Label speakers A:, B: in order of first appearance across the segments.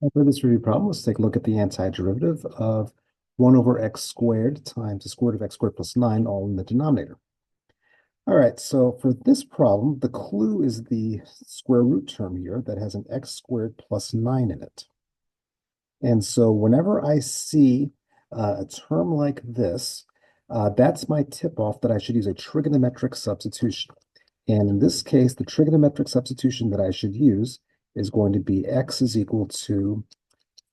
A: For this review problem, let's take a look at the antiderivative of 1 over x squared times the square root of x squared plus 9, all in the denominator. All right, so for this problem, the clue is the square root term here that has an x squared plus 9 in it. And so whenever I see a term like this, that's my tip-off that I should use a trigonometric substitution. And in this case, the trigonometric substitution that I should use is going to be x is equal to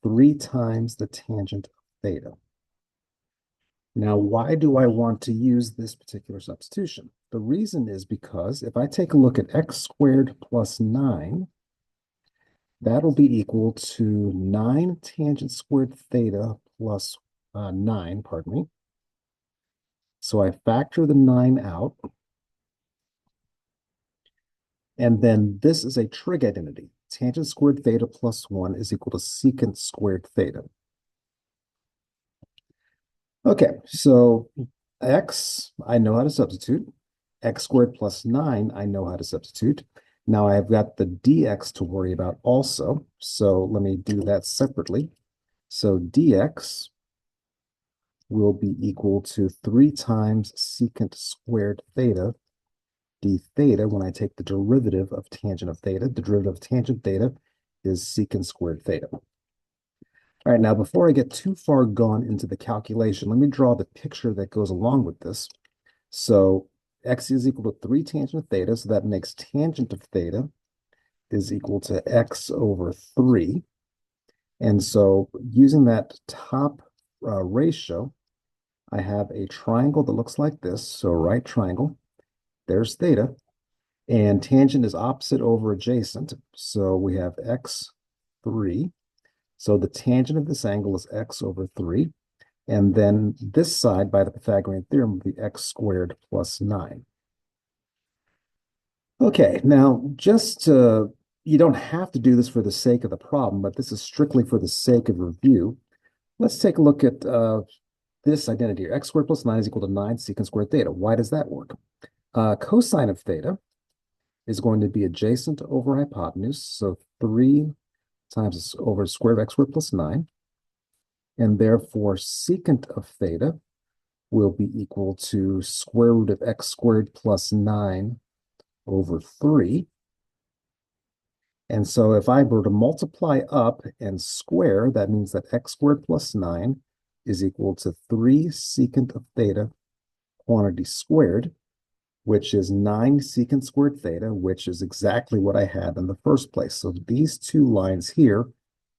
A: 3 times the tangent of theta. Now, why do I want to use this particular substitution? The reason is because if I take a look at x squared plus 9, that'll be equal to 9 tangent squared theta plus 9, pardon me. So I factor the 9 out. And then this is a trig identity. Tangent squared theta plus 1 is equal to secant squared theta. Okay, so x, I know how to substitute. X squared plus 9, I know how to substitute. Now I've got the dx to worry about also. So let me do that separately. So dx will be equal to 3 times secant squared theta d theta when I take the derivative of tangent of theta. The derivative of tangent theta is secant squared theta. All right, now before I get too far gone into the calculation, let me draw the picture that goes along with this. So x is equal to 3 tangent of theta, so that makes tangent of theta is equal to x over 3. And so using that top ratio, I have a triangle that looks like this. So right triangle, there's theta, and tangent is opposite over adjacent. So we have x3. So the tangent of this angle is x over 3. And then this side, by the Pythagorean theorem, would be x squared plus 9. Okay, now you don't have to do this for the sake of the problem, but this is strictly for the sake of review. Let's take a look at this identity here. X squared plus 9 is equal to 9 secant squared theta. Why does that work? Cosine of theta is going to be adjacent over hypotenuse. So 3 times over square root of x squared plus 9. And therefore, secant of theta will be equal to square root of x squared plus 9 over 3. And so if I were to multiply up and square, that means that x squared plus 9 is equal to 3 secant of theta quantity squared, which is 9 secant squared theta, which is exactly what I had in the first place. So these two lines here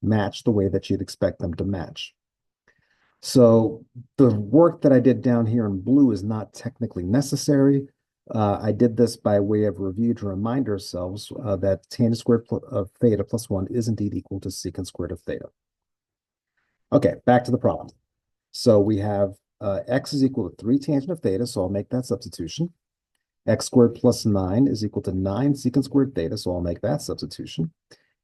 A: match the way that you'd expect them to match. So the work that I did down here in blue is not technically necessary. I did this by way of review to remind ourselves that tangent squared of theta plus 1 is indeed equal to secant squared of theta. Okay, back to the problem. So we have x is equal to 3 tangent of theta, so I'll make that substitution. X squared plus 9 is equal to 9 secant squared theta, so I'll make that substitution.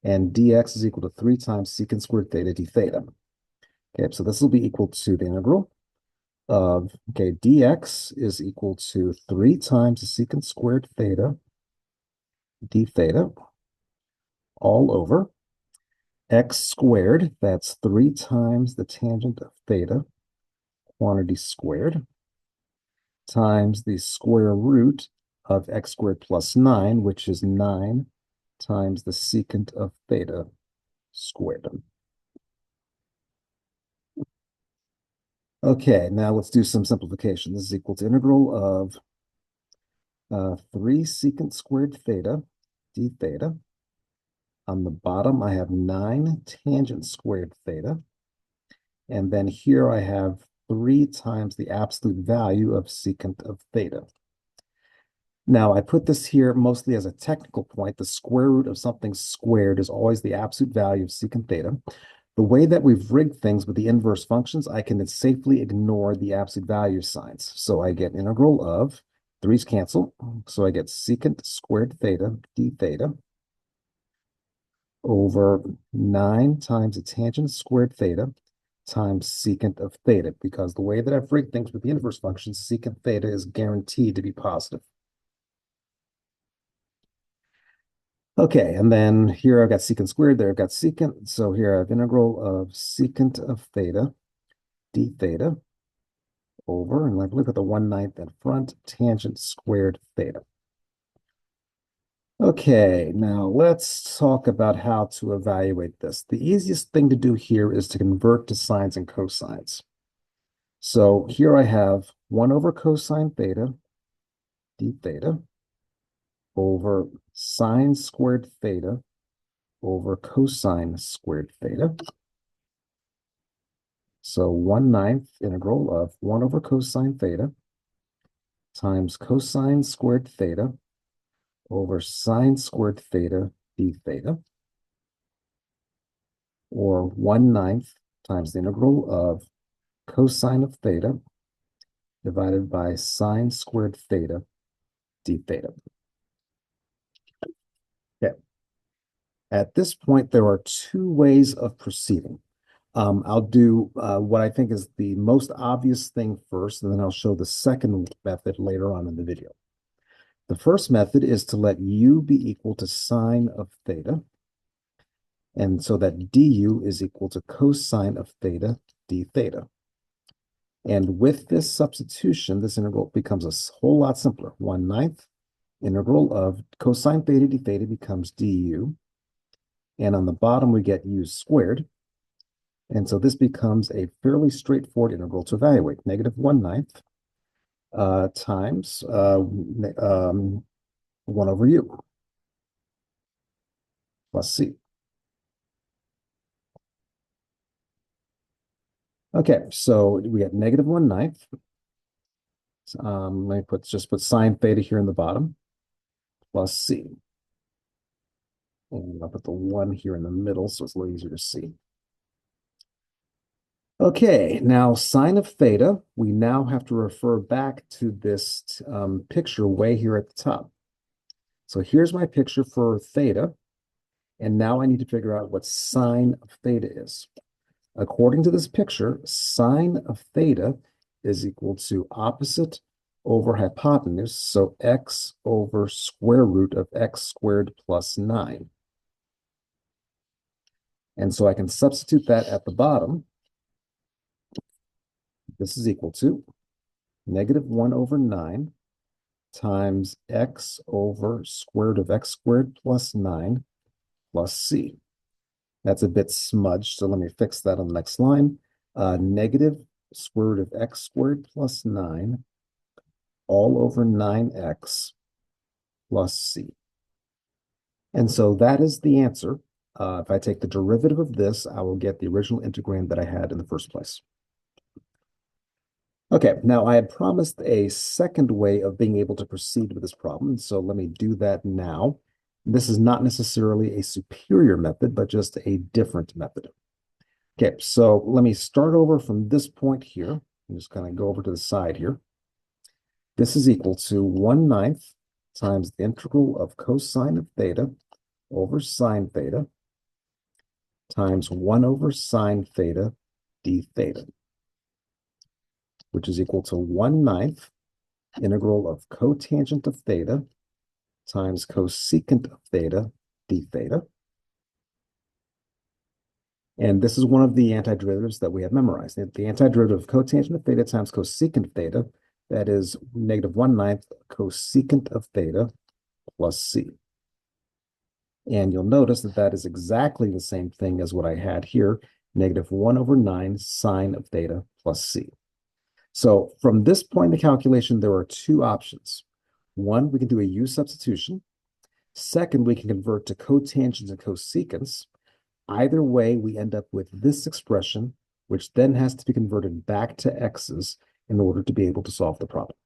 A: And dx is equal to 3 times secant squared theta d theta. Okay, so this will be equal to the integral of, dx is equal to 3 times the secant squared theta d theta all over x squared, that's 3 times the tangent of theta quantity squared, times the square root of x squared plus 9, which is 9 times the secant of theta squared. Okay, now let's do some simplification. This is equal to integral of 3 secant squared theta d theta. On the bottom, I have 9 tangent squared theta. And then here I have 3 times the absolute value of secant of theta. Now, I put this here mostly as a technical point. The square root of something squared is always the absolute value of secant theta. The way that we've rigged things with the inverse functions, I can safely ignore the absolute value signs. So I get integral of, 3's cancel, so I get secant squared theta d theta over 9 times the tangent squared theta times secant of theta, because the way that I've rigged things with the inverse function, secant theta is guaranteed to be positive. Okay, and then here I've got secant squared, there I've got secant. So here I have integral of secant of theta d theta over, and I believe with the 1/9 in front, tangent squared theta. Okay, now let's talk about how to evaluate this. The easiest thing to do here is to convert to sines and cosines. So here I have 1 over cosine theta d theta over sine squared theta over cosine squared theta. So 1/9 integral of 1 over cosine theta times cosine squared theta over sine squared theta d theta, or 1/9 times the integral of cosine of theta divided by sine squared theta d theta. Okay. At this point, there are two ways of proceeding. I'll do what I think is the most obvious thing first, and then I'll show the second method later on in the video. The first method is to let u be equal to sine of theta, and so that du is equal to cosine of theta d theta. And with this substitution, this integral becomes a whole lot simpler. 1/9 integral of cosine theta d theta becomes du. And on the bottom, we get u squared. And so this becomes a fairly straightforward integral to evaluate. Negative 1/9 times 1 over u plus c. Okay, so we get negative 1/9. Let me just put sine theta here in the bottom, plus c. And I'll put the 1 here in the middle so it's a little easier to see. Okay, now sine of theta, we now have to refer back to this picture way here at the top. So here's my picture for theta, and now I need to figure out what sine of theta is. According to this picture, sine of theta is equal to opposite over hypotenuse, so x over square root of x squared plus 9. And so I can substitute that at the bottom. This is equal to negative 1 over 9 times x over square root of x squared plus 9 plus c. That's a bit smudged, so let me fix that on the next line. Negative square root of x squared plus 9 all over 9x plus c. And so that is the answer. If I take the derivative of this, I will get the original integrand that I had in the first place. Okay, now I had promised a second way of being able to proceed with this problem, so let me do that now. This is not necessarily a superior method, but just a different method. Okay, so let me start over from this point here. I'm just going to go over to the side here. This is equal to 1/9 times the integral of cosine of theta over sine theta times 1 over sine theta d theta, which is equal to 1/9 integral of cotangent of theta times cosecant of theta d theta. And this is one of the antiderivatives that we have memorized. The antiderivative of cotangent of theta times cosecant of theta, that is negative 1/9 cosecant of theta plus c. And you'll notice that that is exactly the same thing as what I had here, negative 1 over 9 sine of theta plus c. So from this point in the calculation, there are two options. One, we can do a u substitution. Second, we can convert to cotangents and cosecants. Either way, we end up with this expression, which then has to be converted back to x's in order to be able to solve the problem.